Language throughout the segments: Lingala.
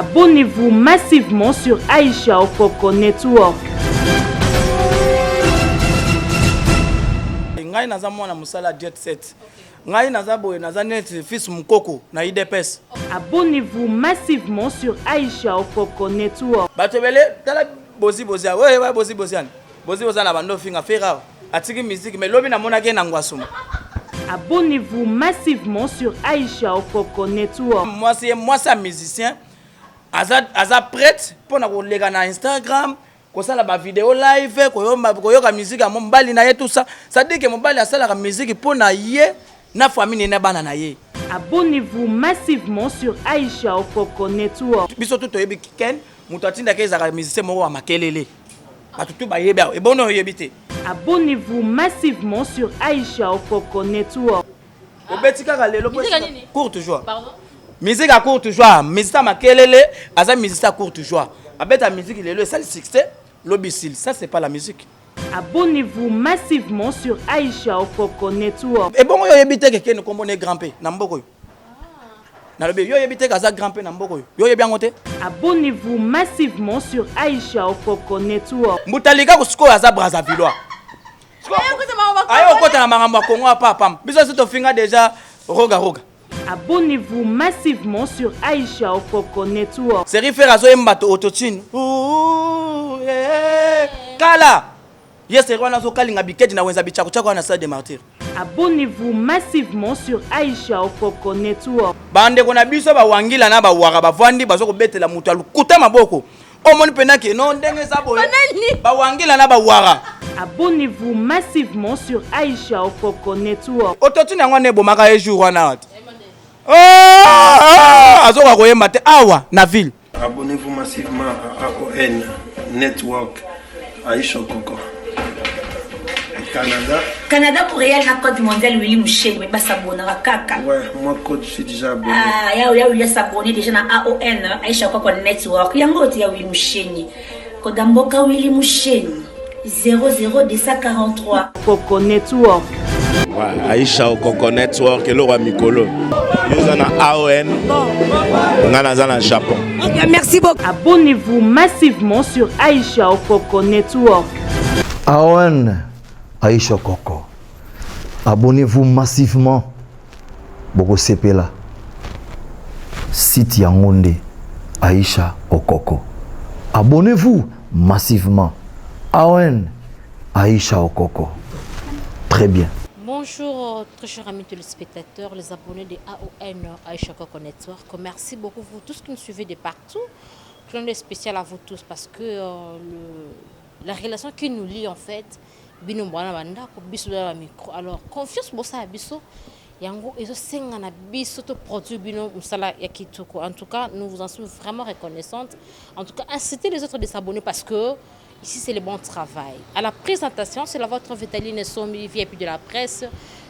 Abonnez-vous massivement sur Aïcha Okoko Network. Ngai naza mwana musala jet set. Ngai naza boye naza net fils mukoko na IDPS. Abonnez-vous massivement sur Aïcha Okoko Network. Batebele tala bozi ouais bozi bozian. Bozi bozana bando finga fera. Atiki musique mais lobi na mona ke na ngwasuma. Abonnez-vous massivement sur Aïcha Okoko Network. Moi c'est un musicien. Aza prête pour na kolega na Instagram. Kosala ba vidéo live koyoka musique ya mombali na ye tout ça. Ça dit que mombali asala la musique pour na ye na famille na bana na ye. Abonnez-vous massivement sur Aïcha Okoko Network. Biso tout toyebi ken muto atinda ke ezaka musicien moko wa makelele. Batutu ba yebi e bono yebite. Abonnez-vous massivement sur Aïcha Okoko Network. Obeti kaka lelo courte joie. Pardon? Musique à courte joie, musique à makelele, aza musique à courte joie. Abeta musique lelo ça le succès, l'obisil, ça c'est pas la musique. Abonnez-vous massivement sur Aïcha Okoko Network. Et bon yo yebite ke ken kombo ne grand P na mboko yo. Na lobe yo yebite ka za grand P na mboko yo. Yo yebi ngote. Abonnez-vous massivement sur Aïcha Okoko Network. Mutalika ko siko aza Brazzavillois. Ayo kota na makambo ya Kongo papa. Biso sito finga déjà roga. Abonnez-vous massivement sur Aïcha Okoko Network. Série faire azo embato autotune. Kala. Yes, c'est Rwanda zo kalinga biketi na wenza bichako chako na salle de martyr. Abonnez-vous massivement sur Aïcha Okoko Network. Bande kona biso ba wangila na ba wara ba vandi bazo ko betela mutu alukuta maboko. Omoni pena ke non ndenge za boye. Ba wangila na ba wara. Abonnez-vous massivement sur Aïcha Okoko Network. Autotune yango ne bomaka e jour wana wat. Azoka koyemba te awa na ville. Abonnez-vous massivement à AON Network Aïcha Okoko. Canada pour réel na code mondial Willy Mouchen mais pas s'abonner à kaka. Ouais, moi code je suis déjà abonné. Ah, il y a s'abonner déjà na AON Aïcha Okoko Network. Yango ti ya Willy Mouchen. Code mboka Willy Mouchen 00243 Okoko Network. Ouais, Aïcha Okoko Network et Laura Mikolo. Ils sont à AON. On est dans le Japon. Merci beaucoup. Abonnez-vous massivement sur Aïcha Okoko Network. AON Aïcha Okoko. Abonnez-vous massivement. Boko Sepela. Site Yangonde Aïcha Okoko. Abonnez-vous massivement. AON Aïcha Okoko. Très bien. Bonjour, très chers amis téléspectateurs, les abonnés de AON Aïcha Okoko Network. Merci beaucoup vous tous qui nous suivez de partout. Plein de spécial à vous tous parce que la relation qui nous lie en fait, alors confiance pour ça biso yango ezo senga na biso to produit bino musala ya kitoko. En tout cas, nous vous en sommes vraiment reconnaissantes. En tout cas, incitez les autres de s'abonner parce que ici, c'est le bon travail. À la présentation, c'est la vôtre Vitaline Sommi, VIP de la presse.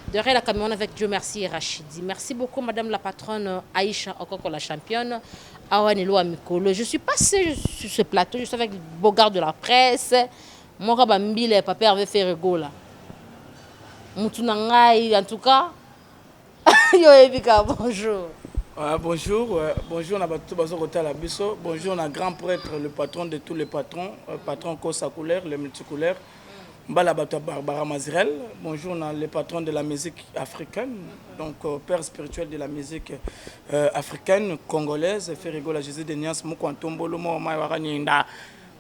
Derrière la camion avec Dieu merci et Rachidi. Merci beaucoup, madame la patronne Aïcha Okoko, la championne. Awanelo Amikolo. Je suis passée sur ce plateau, je suis avec le beau garde de la presse. Mon rabambile, papa Hervé Ferregola. Moutounangaï, en tout cas. Yo Ebika, bonjour. Bonjour, bonjour on a bonjour on a grand prêtre, le patron de tous les patrons, patron Kosa couleur, le multicouleur, Mbalabato Barbara Mazirel. Bonjour on a le patron de la musique africaine, donc père spirituel de la musique africaine, congolaise, Ferrigola Jésus de Nias, Moukantombolo, Maïwaranyinda.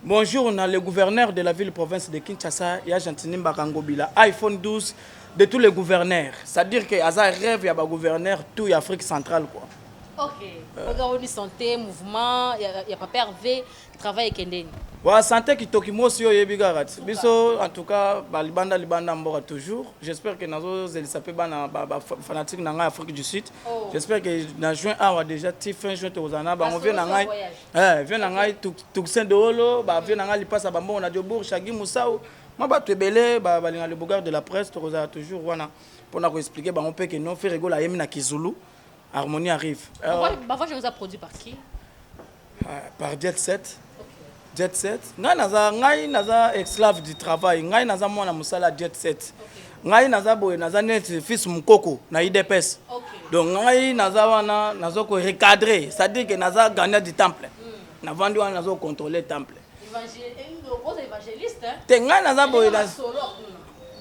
Bonjour on a le gouverneur de la ville-province de Kinshasa, Yajantini Mbakangobila, iPhone 12 de tous les gouverneurs. C'est-à-dire que Aza rêve, il y a un gouverneur, tout l'Afrique centrale quoi. Ok. Regardez santé, mouvement, il y a pas Hervé, travail et Kendeni. Ouais, santé qui toki mo si oyebi garat. Biso en tout cas, libanda mbora toujours. J'espère que nazo zelisapé bana fanatique nanga Afrique du Sud. J'espère que na juin a déjà fin juin tozana ba on vient nanga. Vient nanga tout saint de holo, ba vient nanga li passe ba bon na Diobour Chagi Moussao. Moi ba tebele ba balinga le bogard de la presse toza toujours wana pour na expliquer ba on peut que non faire rigola yemi na Kizulu. Harmonie arrive. Parfois, je vous ai produit par qui? Par Jet Set. Jet Set. Ngai naza esclave du travail. Ngai naza mwana musala Jet Set. Ngai naza boye naza net fils mukoko na IDPS. Donc ngai naza wana nazo ko recadrer, c'est-à-dire que naza gagner du temple. na vendu wana nazo contrôler temple évangéliste te ngai naza boye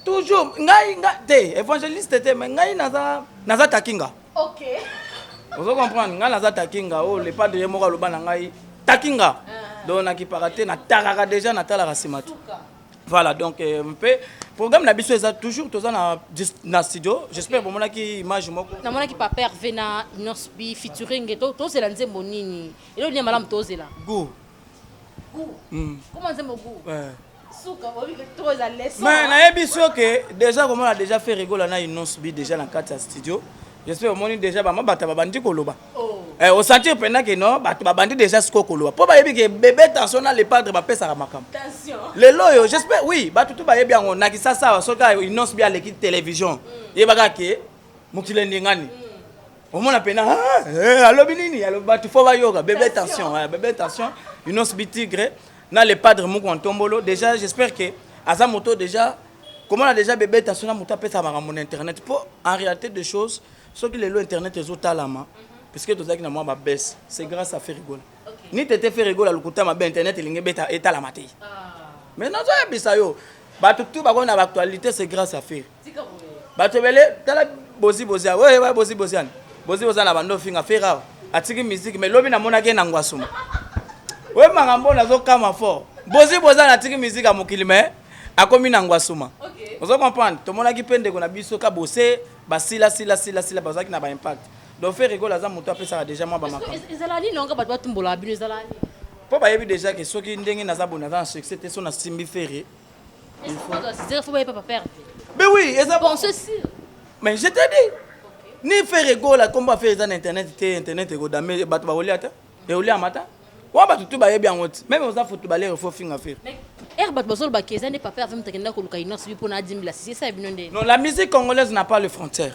toujours ngai te évangéliste te mais ngai naza takinga. OK. Vous comprenez ngai naza takinga oh le padre moko aloba na ngai takinga donc nakipaka te natakaka déjà natalaka nsima te. Voilà donc un peu programme na biso eza toujours toza na studio j'espère bomonaki image moko namonaki papa Hervé na Inosbi featuring tozela nzembo nini elo nia malamu tozela go comment nzembo go suka obi que toza leçon mais nayebi so que déjà comment on a déjà fait rigoler na Inosbi déjà na kati ya studio j'espère omoni déjà bama bata babandi koloba au sentir pendant que non bata babandi déjà siko koloba po bayebi que bébé tension na le padre ba pesa makam attention le loyo j'espère oui batu tout bayebi yango na kisasa soka Inosbi à l'équipe télévision yebaka ke mukile ndingani omona pena alobi nini alobi batu fo ba yoga bébé tension Inosbi tigre na le padre moko ntombolo déjà j'espère que aza moto déjà comment on a déjà bébé tension na moto pesa makam na internet pour en réalité des choses ce que les lois internet les autres lama parce que tozaki na moi ba baisse c'est grâce à faire rigoler ni tete faire rigoler lokuta ma internet elinge beta eta la maté mais non ça bisa yo ba tout ba na actualité c'est grâce à faire ba tebele tala bozi ouais bozi na bando finga faire atiki musique mais lobi na mona ke na ngwasuma ouais mangambo na zo kama fort bozi na atiki musique a mokili mais akomi na ngwasuma vous comprenez tout mona ki pende ko na biso ka bosser basila bazaki na ba impact donc faire rigoler za moto apesa déjà moi ba makam ezalani nonga bato batumbola bino ezalani po ba yebi déjà que soki ndenge na za bona za succès te so na simbi ferré il faut pas perdre mais oui et ça bon ceci mais je te dis ni faire rigoler comme ba faire dans internet te internet go dame bato ba olia ta et olia mata wa bato tout ba yebi en haute même aux footballeurs il faut finga faire Herbat Bosol Bakeza n'est pas peur de me ko luka Inosbi pour na 10 000 c'est ça binonde. Non, la musique congolaise n'a pas de frontières.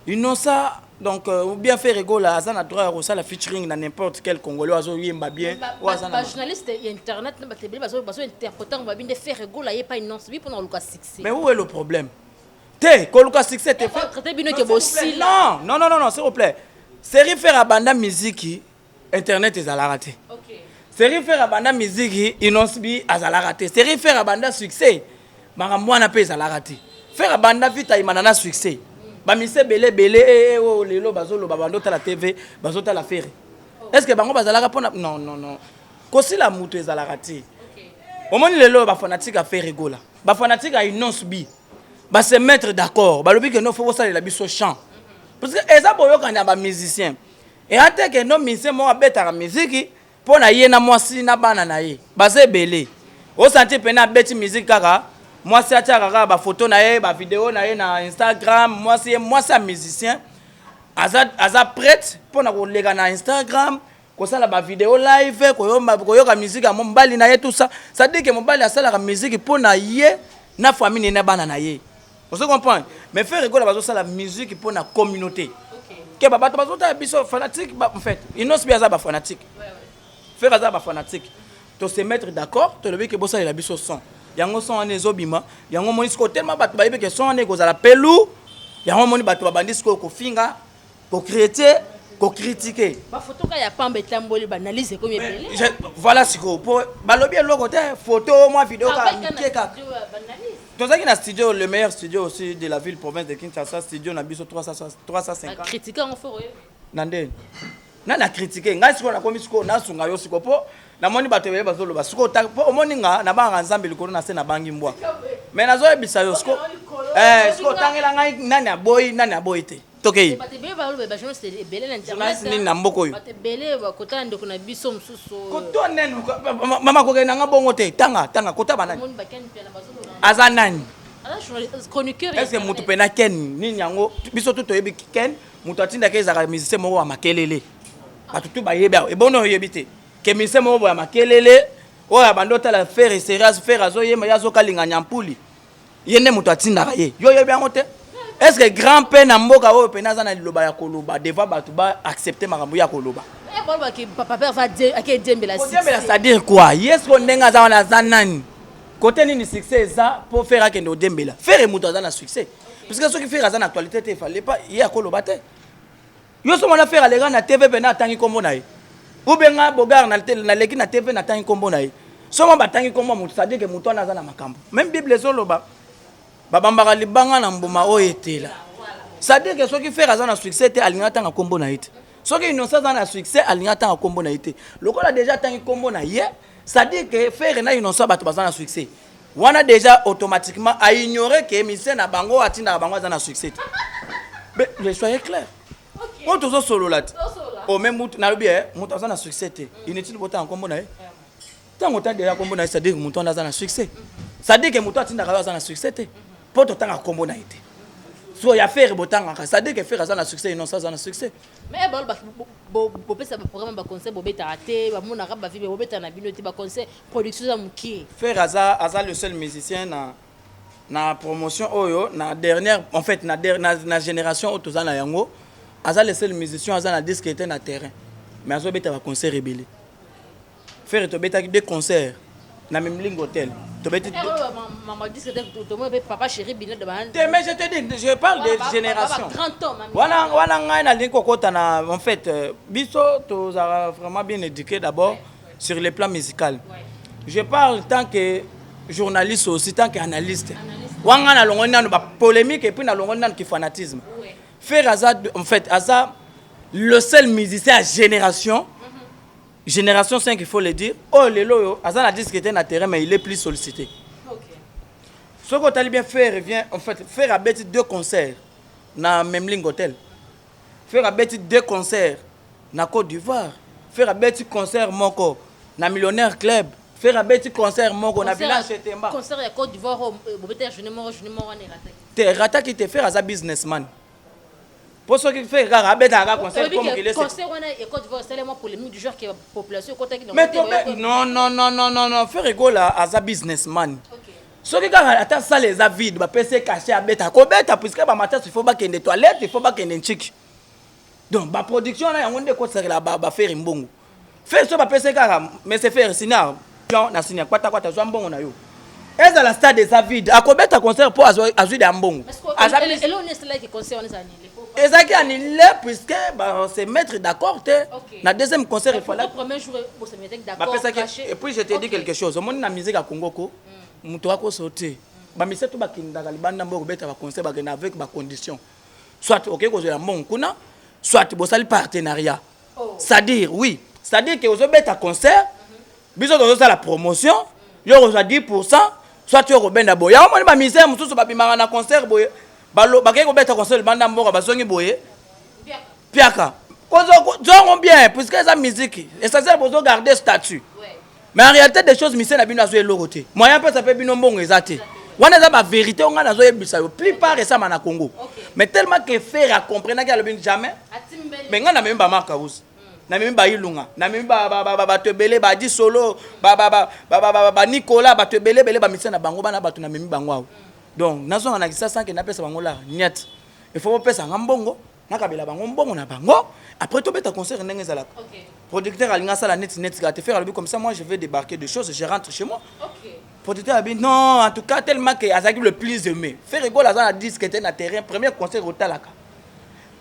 Ils n'ont ça donc ou bien faire rigoler ça na droit à ça la featuring na n'importe quel congolais azo yemba bien ou ça na journaliste internet na batebeli bazo interprétant ba bien de faire rigoler y pas Inosbi pour na luka succès. Mais où est le problème? Té ko luka succès te fait. Traiter bino ke bosi. Non, s'il vous plaît. Série faire abanda musique internet ezala raté. OK. Série faire abanda musique Inosbi azala raté. Série faire abanda succès makambo na pe ezala raté. Faire abanda vita imanana succès. Ba mise belé o lelo bazolo babando ta la TV bazo ta la faire. Est-ce que bango bazala rapona non. Kosi la muto ezala raté. OK. Omoni lelo ba fanatique a faire rigola. Ba fanatique a Inosbi. Ba se mettre d'accord. Ba lobi que non faut ça la biso chant. Parce que eza boyo quand ba musicien. Et ate que non musicien mo abeta la musique pour na ye na mwasi na bana na ye baze belé o santi pena beti musique kaka mwasi atia kaka ba photo na ye ba vidéo na ye na Instagram mwasi musicien aza prête pour na kolega na Instagram ko sala ba vidéo live ko yoka musique a mombali na ye tout ça ça dit que mombali a sala la musique pour na ye na famille na bana na ye vous comprenez mais faire rigoler bazo sala musique pour na communauté que baba to bazo ta biso fanatique en fait Inosbi aza ba fanatique faire ça ba fanatique to se mettre d'accord to lebi que bossa la biso son yango son ane zobima yango moni sko tellement bato ba yebe que son ane kozala pelu yango moni bato ba bandi sko ko finga ko critiquer ko critiquer ba photo ka ya pamba etamboli ba analyse comme belé voilà siko pour ba lobi eloko te photo moi vidéo ka mike ka tozaki na studio le meilleur studio aussi de la ville province de Kinshasa studio na biso 350 critiquer en fort nandeni na critiquer ngai siko na komi siko na sunga yo siko po na moni bato bele bazolo ba siko ta po omoni nga na banga nzambe likolo na se na bangi mbwa mais nazo ebisa yo siko siko tangela ngai nani aboyi te tokei bato bele ba lo ba journaliste belé na internet ni na mboko yo bato bele ba kota ndeko na biso msusu koto nene mama ko na nga bongo te tanga kota banani moni bakani pe na bazolo aza nani chroniqueur est-ce que mutu pena ken nini yango biso tout toyebi ken mutu atinda ke ezaka musicien moko wa makelele batutu bayebi ebono oyebi te ke musicien moko ya makelele oyo bando tala faire serious faire azoyema yazokalinga nyampuli ye nde mutu atindaka ye yo oyebi yango te est-ce que grand père na mboka oyo pena aza na liloba ya koloba devant bato ba accepter makambo ya koloba papa père va dire ake dembela c'est-à-dire quoi yes ko ndenga aza wana aza nani côté ni succès ça pour faire akende odembela faire mutu aza na succès parce que ceux qui faire aza na actualité te fallait pas y a koloba te yo so mona faire alega na TV pena atangi kombo na ye ou bien bogar na leki na TV na tangi kombo na ye soma batangi kombo mutu ça dit que mutu na za na makambo même bible ezoloba babambaka libanga na mbuma oyo etela ça dit que soki faire aza na succès te alinga tanga kombo na ye soki innocent aza na succès alinga tanga kombo na ye lokola déjà tangi kombo na ye ça dit que faire na innocent bato baza na succès wana déjà automatiquement a ignorer que mise na bango atinda bango aza na succès mais je soyez clair on toujours solo là au même mutu na bien mutu aza na succès te inutile bota en kombo na ye tango ta déjà kombo na ye ça dit que mutu aza na succès ça dit que mutu atinda aza na succès te poto tanga kombo na ye so ya faire botanga ça dit que faire aza na succès innocent aza na succès mais bon pesa ba programme ba conseil bobeta raté ba mona ba vie bobeta na bino te ba conseil production za muki faire aza le seul musicien na promotion oyo na dernière en fait na génération otoza na yango aza le seul musicien aza na disque était na terrain mais azo beta ba concert rebelle faire to beta deux concerts na même ligne hôtel to beta maman dit que to moi papa chéri bino de ban mais je te dis je parle de génération 30 ans wana ngai na ligne kokota na en fait biso to vraiment bien éduqué d'abord sur le plan musical je parle tant que journaliste aussi tant qu'analyste wanga na longo nanu ba polémique et puis na longo nanu qui fanatisme faire Azad en fait Azad le seul musicien à génération 5 il faut le dire oh lelo Azad a dit qu'il était na terrain mais il est plus sollicité ce que tu as bien faire vient en fait faire à bête 2 concerts na Memling Hotel faire à bête 2 concerts na Côte d'Ivoire faire à bête concert moko na Millionnaire Club faire un petit concert moko na village Temba concert ya Côte d'Ivoire bobeta jeune moko te rata qui te faire as a businessman pour ce qui fait rara beta ga concert comme qu'il est concert wana ya Côte d'Ivoire c'est tellement polémique du genre que la population côté qui non faire rigola as a businessman ce qui ga ata ça les avides ba PC caché à beta ko beta puisque ba matin il faut ba kende toilette il faut ba kende chic donc ba production na yango nde ko sera ba faire mbongo faire so ba PC kaka mais c'est faire sinon na sinya kwata zwa mbongo na yo eza la stade des avides akobeta concert pour azui de mbongo et là on est là qui concert on est annulé ezaki annulé puisque ba se mettre d'accord te na deuxième concert il fallait le premier jour pour se mettre d'accord et puis je te dis quelque chose au monde na musique à Congo ko muto ako sauter ba miseto ba kindaka libanda mboko beta ba concert ba na avec ba condition soit OK ko la mbongo kuna soit bo sali partenariat c'est-à-dire oui c'est-à-dire que ozo beta concert biso dans la promotion yo reçoit 10% soit tu robenda boye ya moni ba misère mususu ba bimanga na concert boye balo ba keko beta concert banda mboka bazongi boye piaka kozo zongo bien puisque ça musique essentiel bozo garder statut mais en réalité des choses misère na bino azo eloroté moyen peut ça peut bino mbongo ezate wana za ba vérité on na zo yebisa yo plupart ça na Congo mais tellement que faire à comprendre que le jamais mais ngana même ba marka us na mimi ba ilunga na mimi ba tebele ba di solo ba Nicolas ba tebele ba misena bango bana batu na mimi bango donc nazo na kisa sanke na pesa bango la net il faut pesa ngambongo na kabela bango mbongo na bango après to beta concert ndenge za la producteur alinga sala net te faire le comme ça moi je vais débarquer de choses je rentre chez moi producteur a dit non en tout cas tellement que azaki le plus aimé faire rigole à la disque était na terrain premier concert au Talaka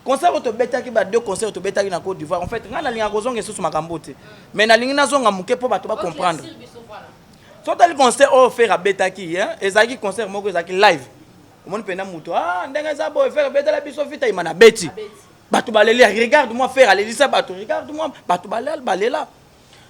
concert to beta ki ba 2 concerts to beta ki na Côte d'Ivoire en fait ngana linga kozonga susu makambo te mais na linga nazonga muke po bato ba comprendre so tali concert o faire a beta ki hein ezaki concert moko ezaki live omoni pena muto ndenga za bo faire beta la biso vita imana beti bato baleli regarde moi faire aller ça bato regarde moi bato balela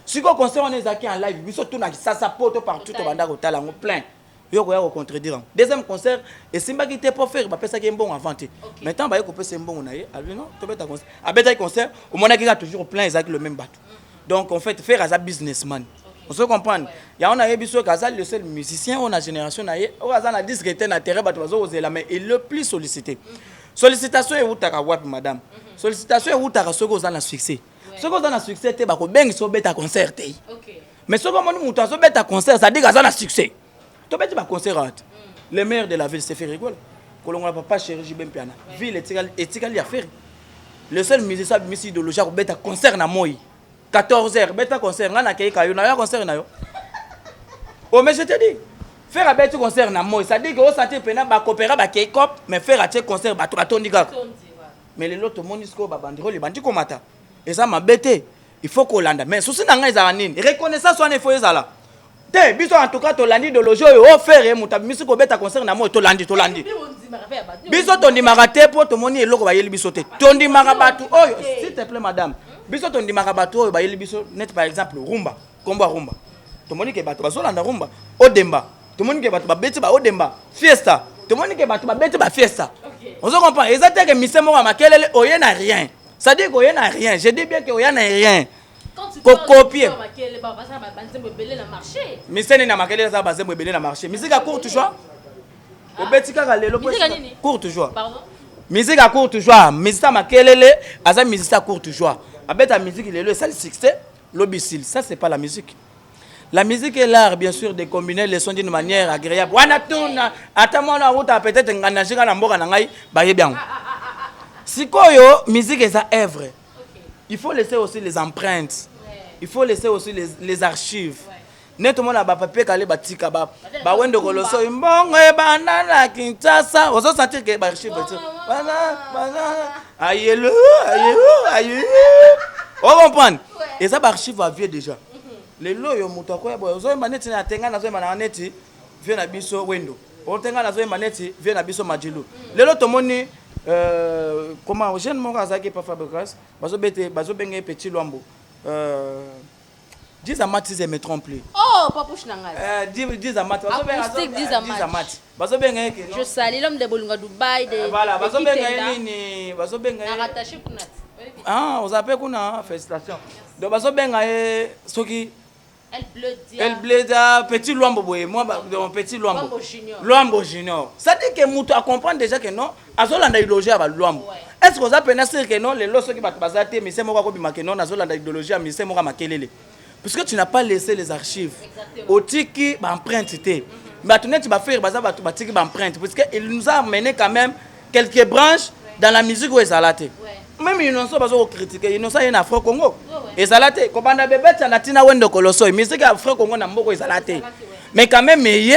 siko concert on ezaki en live biso tout na sasa poto partout to banda ko tala ngo plein yo ko ya ko contredire deuxième concert et simba qui était pour faire ba pesa ki mbongo avant maintenant ba ko pesa mbongo na ye ali non to beta concert a beta concert au mona qui a toujours plein ezaki le même bateau donc en fait faire as a businessman on se comprend ya on a yebiso kaza le seul musicien on a génération na ye o kaza na disque était na terrain bato bazo ozela mais il le plus sollicité sollicitation et utaka wapi madame sollicitation et utaka soko za na succès soko za na succès te ba ko bengi so beta concert te mais soko moni muto so beta concert ça dit kaza na succès to beti ba concert le maire de la ville c'est fait rigoler kolonga papa chéri Jibem Piana ville etikali ya faire le seul musicien misi de loja ko beta concert na moi 14h beta concert ngana kei kayo na ya concert na yo oh mais je te dis faire un beta concert na moi ça dit que au santé pena ba coopérer ba kei cop mais faire un concert ba to tondi ga mais les autres monisco ba bandiro les bandi komata et ça m'a bêté il faut qu'on lande. Mais souci nanga ezala nini? Reconnaissance wana il faut ezala. Te biso en tout cas to landi idéologie oyo faire muta misi ko beta concert na mo to landi. Biso to ndimaka te po to moni eloko ba yeli biso te. To ndimaka batu oyo s'il te plaît madame. Biso to ndimaka batu oyo ba yeli biso net par exemple rumba, kombo rumba. To moni ke batu bazolanda rumba, odemba. To moni ke batu ba beti ba odemba, fiesta. To moni ke batu ba beti ba fiesta. On se comprend exactement que mise mo makelele oye na rien. Ça dit qu'il n'y a rien. Je dis bien qu'il n'y a rien. Quand tu copies, mais c'est une marque ça basé sur le marché. Musique à court toujours. Au Betika galelo court toujours. Pardon. Musique à court toujours. Musique à makelele, asa musique à court toujours. Avec la musique il est le seul succès, l'obicile. Ça c'est pas la musique. La musique est l'art bien sûr de combiner les sons d'une manière agréable. Wana tuna attends la route peut-être nganajika na mboka na ngai ba yebiango. Sikoyo, musique est sa œuvre. Okay. Il faut laisser aussi les empreintes. Ouais. Il faut laisser aussi les archives. Ouais. Tout le monde a papier calé batika ba wendo koloso imbongo banana Kinshasa. Vous sentez que ba archive ayelo. On comprend. Et ça ba archive va vieux déjà. Les loyo muto ko yabo zo maneti na tenga na zo maneti vieux na biso wendo. On tenga na zo maneti vieux na biso majilu. Lelo to moni comment jeune mon razaki pas fabrikas bazo benga petit lwambo 10 amati je me trompe plus oh papouche nanga 10 amati bazo benga ke je salue l'homme de Bolunga Dubaï de voilà bazo benga nini bazo benga rattaché kuna ah on appelle kuna félicitations donc bazo benga soki Elle bleda petit Luambo boye moi donc petit Luambo junior ça dit que muto a comprendre déjà que non azolanda idéologie à Luambo est-ce que vous appelez ça que non les loso qui bazate mais c'est moi ko bima que non azolanda idéologie mais c'est moi makelele parce que tu n'as pas laissé les archives otiki ba empreinte té mais tu vas faire baza batiki ba empreinte parce que il nous a amené quand même quelques branches dans la musique où ezalate même ils n'ont pas critiqué ils n'ont ça en Afro Congo ezalate ko banda bebe tana tina wendo koloso musique Afro Congo na mboko ezalate mais quand même il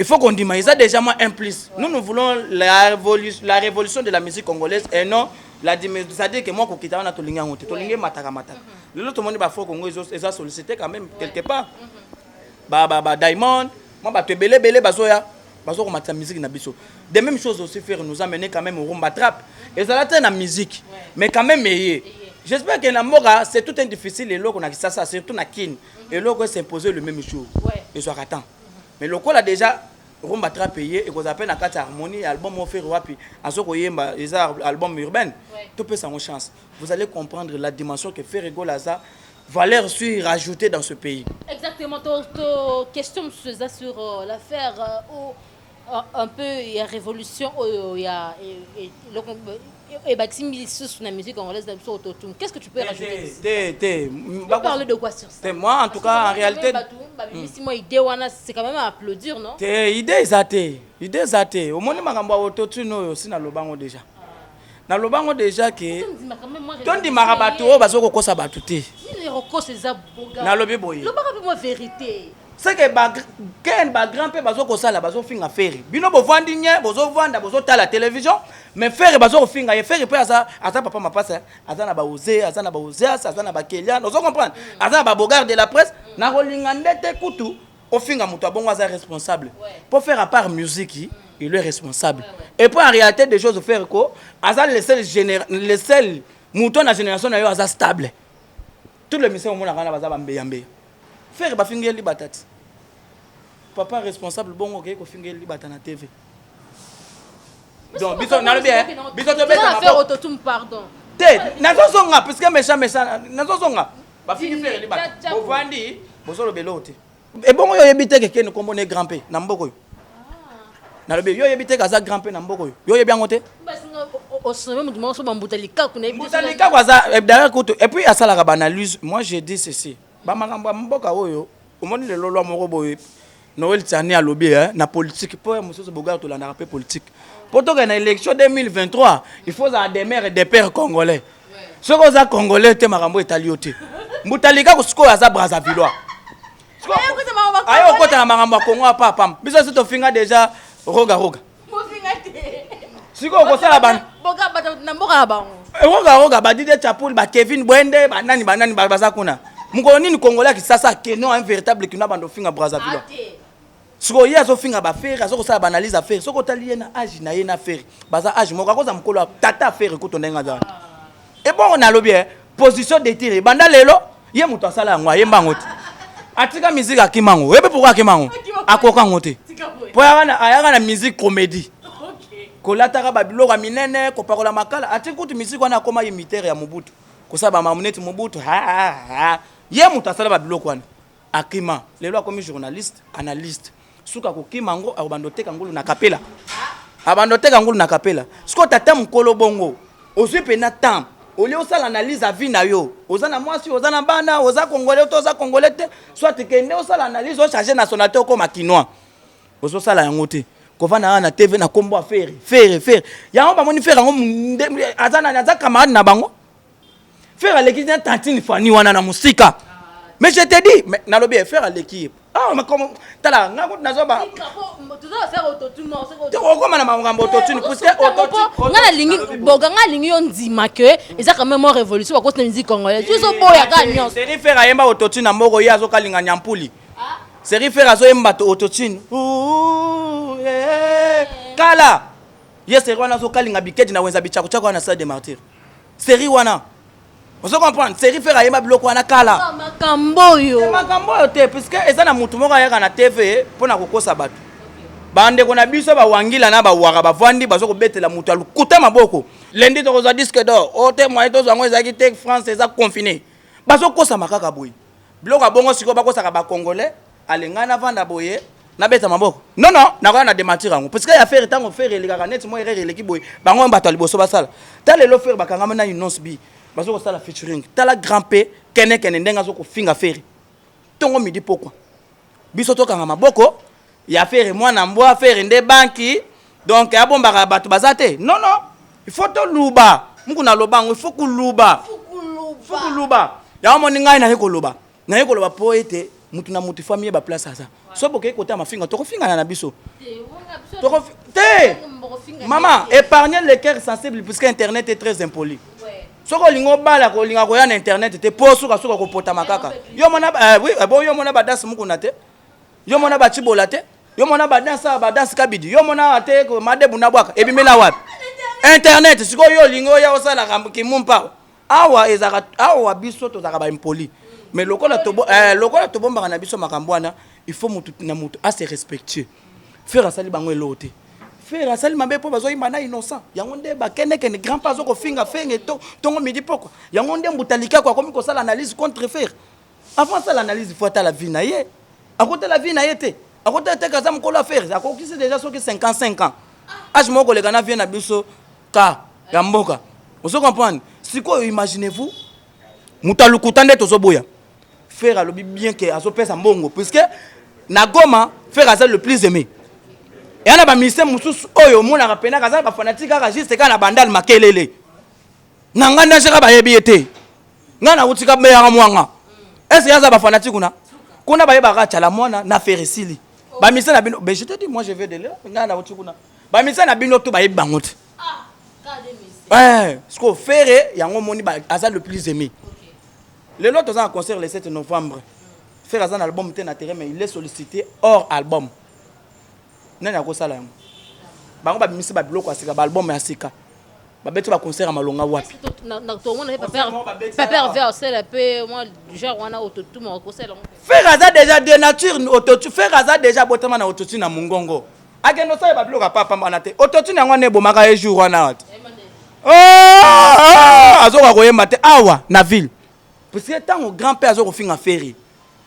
faut qu'on dise mais ça déjà moi un plus nous voulons la révolution de la musique congolaise et non la c'est-à-dire que moi ko kita na tolinga ngote tolinga mataka le lot monde ba Afro Congo ils ont sollicité quand même quelque part ba Diamond moi ba te belé bazoya bazo ko mataka musique na biso de même chose aussi faire nous amener quand même au rumba trap et ça la la musique mais quand même j'espère que Namora c'est tout un difficile et là qu'on a ça surtout na kin et là qu'on s'imposer le même jour et soit attend mais le col a déjà rumba trap payé et qu'on appelle na carte harmonie album offert wapi azoko yemba les albums urbains tout peut sans chance vous allez comprendre la dimension que fait Ferrego Laza valeur sûre rajoutée dans ce pays. Exactement ton question sur l'affaire un peu il y a révolution il y a et la musique congolaise qu'est-ce que tu peux rajouter on parler de quoi sur ça moi en tout cas en réalité c'est quand même à applaudir non idée zate au monde makambo autotune aussi na lobango déjà na lobango déjà que tondi marabato bazoko kosa batu te ni rokose za boga na lobi boye lobango mo vérité c'est que ba grand père bazoko sala bazo finga faire bino bo vandi nye bozo vanda bozo ta la télévision mais faire bazoko finga faire pe asa papa mapasa asa na ba oser asa na ba Kelian ozo comprendre asa ba bogar de la presse na rolinga ndete kutu o finga muto bongo asa responsable pour faire à part musique il est responsable et pour en réalité des choses faire quoi asa le seul muto na génération na yo asa stable tout le mission mo na kana baza bambeyambe faire ba fingeli batati papa responsable bongo ke ko fingeli bata na TV donc biso na bien biso to beta faire autotune pardon te nazozonga parce que méchant nazozonga ba fingi faire li bata bo vandi bozo lo belote et bongo yo yebite ke ken kombo ne grand p na mboko yo na lobe yo yebite ka za grand p na mboko yo yebi angote au sommet du monde so bambutalika kuna butalika kwa za derrière koto et puis asala ka banalise moi je dis ceci ba makambo mboka oyo omoni le lolo moko boye Noël Tani a lobby na politique pour monsieur Bogar to la na rappel politique pour to na élection 2023 il faut ça des mères et des pères congolais ce qu'on a congolais te makambo etaliote mutalika ko siko aza Brazzavillois ayo kota na makambo Congo papa biso se to finga déjà roga mo finga te siko ko sala ban boga bata na mboka bango roga badide chapul ba Kevin Bwende banani baza kuna mukolo nini congolais qui ça keno un véritable kino bando finga Brazzaville siko ya zo finga ba faire azo ko sa banaliser affaire soko tali na âge na ye na faire baza âge moko akoza mukolo tata faire ko tondenga za et bon on a lo bien position de tir banda lelo ye muto asala ngwa ye mbango ti atika musique akimango ebe pourquoi akimango akoka ngote po ayaka na musique comédie kolataka babiloko minene kopakola makala atikuti musique wana akoma imitaire ya Mobutu kosaba mamuneti Mobutu ye muto asala babiloko wana akima lelo akomi journaliste analyste suka kokima ngo abandoteka ngulu na kapela abandoteka ngulu na kapela siko tata mukolo bongo ozwi pena temps oli osala analyse à vie na yo ozana mwasi ozana bana oza congolais to oza congolais te soit kende osala analyse o charger nationalité ko makinois ozo sala yango te kovana na TV na kombo faire yango ba moni faire yango azana camarade na bango faire l'équipe d'un tantine fani wana na musika mais je te dis mais na lobi faire l'équipe mais comment tala ngako nazoba tu dois faire autotune non c'est comment na mangambo autotune parce que autotune ngana lingi boga ngana lingi yo ndima que eza quand même révolution parce que musique congolaise tu so boya ganyo c'est faire ayemba autotune na mboko ya zo kalinga nyampuli c'est faire azo yemba autotune kala yes wana zo kalinga biketi na wenza bichako chako na salle de martyr série wana on se comprend série faire ayemba biloko wana kala makambo yo te puisque eza na mutu moko ayaka na TV pona kokosa bato bande kona biso ba wangila na ba waka bavandi bazo kobetela mutu alukuta maboko lendi to koza disque d'or o te moyen to zango ezaki te France eza confiné bazo kosa makaka boy biloko bongo siko bakosa ka ba congolais alengana vanda boye na beta maboko non na ko na démentir ngo parce que ya faire tango faire le ka net mo erreur l'équipe boy bango mbato liboso basala tale lo faire bakanga na innonce bi bazo ko sala featuring tala grand P kene ndenga zo ko finga faire tongo midi pokwa biso to kanga maboko ya faire mwana mbwa faire nde banki donc abombaka bato bazate non il faut to luba muku na lobango il faut ku luba ya moni ngai na ko loba poete mutu na mutu famille ba place ça so boke côté mafinga to ko finga na biso te maman épargnez les cœurs sensibles puisque internet est très impoli soko lingo bala ko linga ko ya na internet te poso ka soko ko pota makaka yo mona oui bon yo mona ba danse muku na te yo mona ba chibola te yo mona ba danse kabidi yo mona te ko madebu na bwaka ebimela wapi internet siko yo lingo ya osala kimumpa awa ezaka awa biso to zaka ba impoli mais lokola to bomba na biso makambwana il faut mutu na mutu à se respecter faire asali bango elote faire asali mabe po bazo imana innocent yango nde ba kene grand pas zo ko finga fenge to tongo midi poko yango nde mbutalika kwa komi ko sala analyse contre faire avant ça l'analyse il faut ta la vie na ye à côté la vie na ye te à côté te kaza mko la faire à côté c'est déjà so que 55 ans âge moko le gana vient na biso ka ya mboka vous comprenez siko imaginez-vous mutalukutande to zo boya faire alobi bien que azo pesa mbongo puisque na Goma faire azal le plus aimé et ana ba ministère mususu oyo mona rapena kaza ba fanatique ka juste ka na bandal makelele na nganda jeka ba yebiete ngana utika be ya mwanga est-ce yaza ba fanatique kuna ba yeba ka chala mona na feresili ba ministère na bino je te dis moi je vais de là ngana utikuna ba ministère na bino to ba yebangote ce qu'on fait yango moni ba azal le plus aimé. Le lot dans un concert le 7 novembre. Faire un album na terrain mais il est sollicité hors album. Nani ko sala yango. Bango ba bimisi ba biloko asika ba album ya sika. Ba beto ba concert malonga wapi. Na to mona papa vers c'est peu moi genre wana autotune mo ko sala. Faire ça déjà de nature autotune faire ça déjà botama na autotune na mungongo. Ageno sa ba biloko papa mbana te. Autotune yango ne bomaka e jour wana. Azoka koyemba te awa na ville. Parce que tant au grand-père azo ko finga ferry.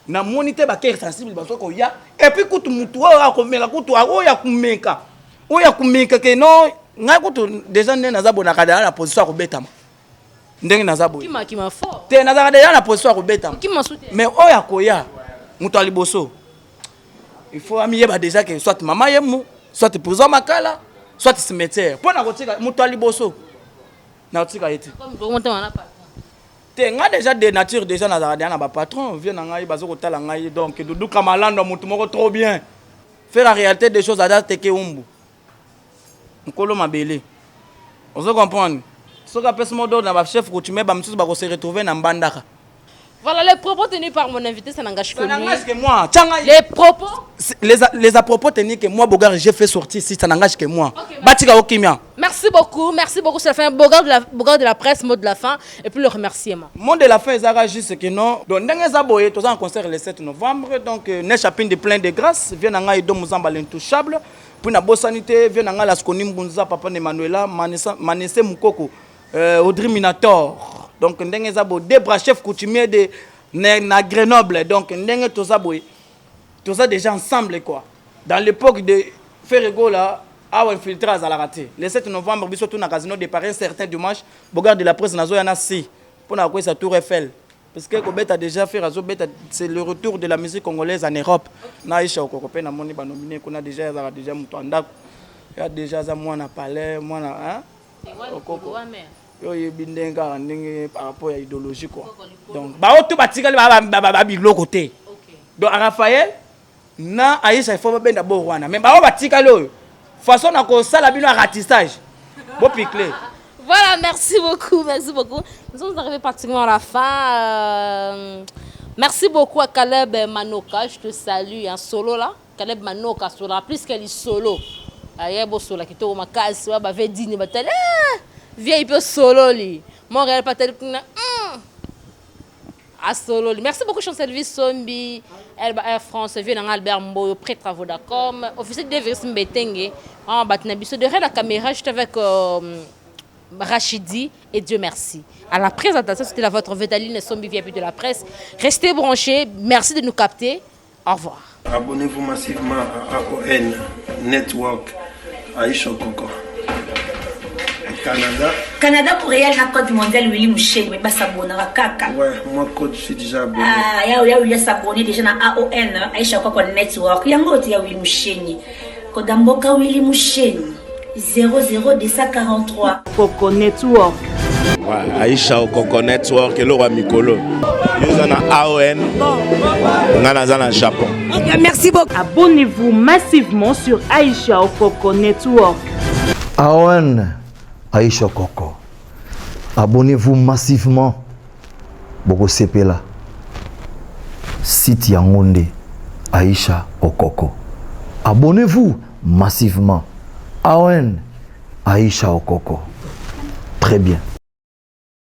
Na monité ba cœur sensible ba soko ya et puis kutu mutu wa ko meka kutu oya kumeka. Oya kumeka ke no nga kutu déjà nde na zabona kada na position ko betama. Ndenge na zabo. Kima fort. Te na za déjà na position ko betama. Kima soutien. Mais oya koya mutu aliboso. Il faut amier ba déjà que soit maman yemu, soit prison makala, soit cimetière. Pona ko tika mutu aliboso. Na tika yete. Comme monter wana pas. Nga déjà de nature déjà na na ba patron vient na ngai bazo kotala ngai donc dudu kamalando mutu moko trop bien faire la réalité des choses à date que umbu nkolo mabele on se comprendre Ce qu'on appelle ce mot d'ordre, chef coutumier, on se retrouver dans Bandaka. Voilà, les propos tenus par mon invité, ça n'engage que lui. Ça n'engage que moi. Les propos les propos tenus que moi, Bogar, j'ai fait sortir ici, ça n'engage que moi. Merci beaucoup, c'est la fin. Bogar de la presse, mot de la fin, et puis le remerciement. Mot de la fin, c'est juste que non. Donc, nous avons un concert le 7 novembre, donc, nous avons plein de grâce. Viens dans Aïdo Mouzamba l'intouchable. Puis, na Bossanité, viens dans la Skonim Bunza, Papa Emmanuela, Manesse Moukoko, Audrey Minator. Donc, nous avons deux bras chefs coutumiers de Grenoble. Donc, nous avons tout ça déjà ensemble, quoi. Dans l'époque de Ferrego, là, à infiltrage à la raté. Le 7 novembre, nous avons un casino de Paris, un certain dimanche. Bogar de la presse, nous avons un assis. Pour nous sa tour Eiffel. Parce que Kobet a déjà fait, c'est le retour de la musique congolaise en Europe. Naïcha Okokope, na moni nominé, qu'on a déjà Moutouanda. Il y a déjà Mouana Palais, Mouana. Yo yebindenga ndenge par rapport à l'idéologie quoi. Donc ba oto batika ba biglo côté. Donc Raphaël na Aïcha il faut ba benda bo wana mais ba batika lo façon na ko sala bino ratissage. Bo piclé. Voilà, merci beaucoup. Nous sommes arrivés pratiquement à la fin. Merci beaucoup à Caleb Manoka, je te salue en solo là. Caleb Manoka solo plus qu'elle est solo. Ayebo solo qui to ma case wa ba veut dire batale. Vieille peu solo li. Montréal patel à solo li. Merci beaucoup Chancelvis Sombi, Air France, vient en Albert Mboyo, prêtre à Vodacom, officier de Vers Mbetenge, en Batnabiso derrière la caméra, j'étais avec Rachidi et Dieu merci. À la présentation, c'était la vôtre Védaline Sombi VIP de la presse. Restez branchés, merci de nous capter. Au revoir. Abonnez-vous massivement à AON Network Aïcha Okoko. Canada pour réel na code mondial Willy Mouché mais pas s'abonner à kaka. Ouais, moi code je suis déjà abonné. Ah, il a s'abonner déjà na AON Aïcha Okoko Network. Yango ti ya Willy Mouché. Kodamboka Willy Mouché 00243 Okoko Network. Ouais, Aïcha Okoko Network et Laura Mikolo. Nous avons AON. Nous avons Japon. Merci beaucoup. Abonnez-vous massivement sur Aïcha Okoko Network. AON Aïcha Okoko. Abonnez-vous massivement. Boko Sepela. Site Yangonde. Aïcha Okoko. Abonnez-vous massivement. AON Aïcha Okoko. Très bien.